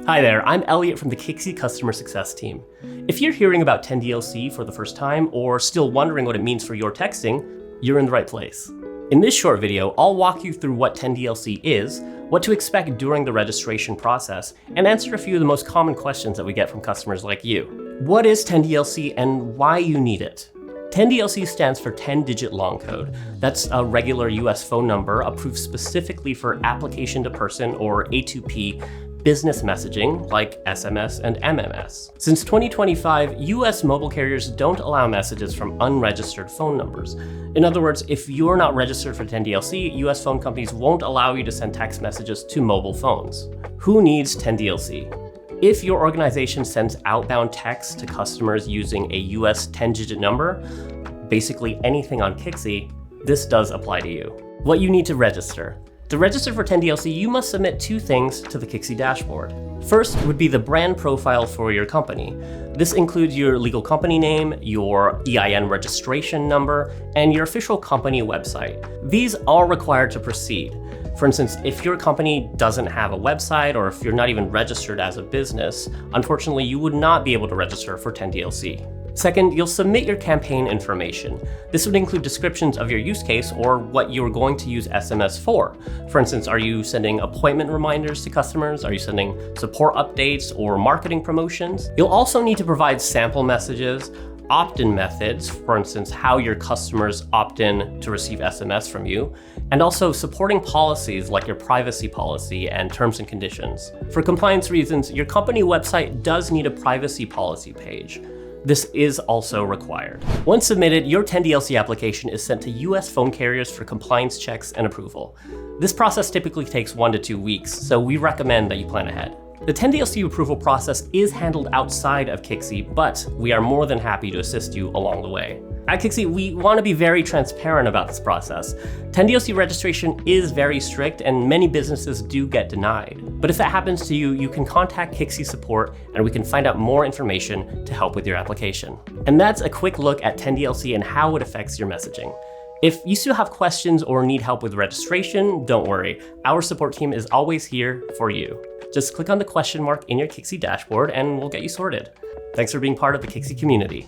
Hi there, I'm Elliott from the Kixie Customer Success team. If you're hearing about 10DLC for the first time or still wondering what it means for your texting, you're in the right place. In this short video, I'll walk you through what 10DLC is, what to expect during the registration process, and answer a few of the most common questions that we get from customers like you. What is 10DLC and why you need it? 10DLC stands for 10-digit long code. That's a regular US phone number approved specifically for application to person or A2P business messaging like SMS and MMS. Since 2025, US mobile carriers don't allow messages from unregistered phone numbers. In other words, if you're not registered for 10DLC, US phone companies won't allow you to send text messages to mobile phones. Who needs 10DLC? If your organization sends outbound texts to customers using a US 10-digit number, basically anything on Kixie, this does apply to you. What you need to register. To register for 10DLC, you must submit two things to the Kixie dashboard. First would be the brand profile for your company. This includes your legal company name, your EIN registration number, and your official company website. These are required to proceed. For instance, if your company doesn't have a website or if you're not even registered as a business, unfortunately, you would not be able to register for 10DLC. Second, you'll submit your campaign information. This would include descriptions of your use case or what you're going to use SMS for. For instance, are you sending appointment reminders to customers? Are you sending support updates or marketing promotions? You'll also need to provide sample messages, opt-in methods, for instance, how your customers opt in to receive SMS from you, and also supporting policies like your privacy policy and terms and conditions. For compliance reasons, your company website does need a privacy policy page. This is also required. Once submitted, your 10DLC application is sent to US phone carriers for compliance checks and approval. This process typically takes 1 to 2 weeks, so we recommend that you plan ahead. The 10DLC approval process is handled outside of Kixie, but we are more than happy to assist you along the way. At Kixie, we want to be very transparent about this process. 10DLC registration is very strict and many businesses do get denied. But if that happens to you, you can contact Kixie support and we can find out more information to help with your application. And that's a quick look at 10DLC and how it affects your messaging. If you still have questions or need help with registration, don't worry. Our support team is always here for you. Just click on the question mark in your Kixie dashboard and we'll get you sorted. Thanks for being part of the Kixie community.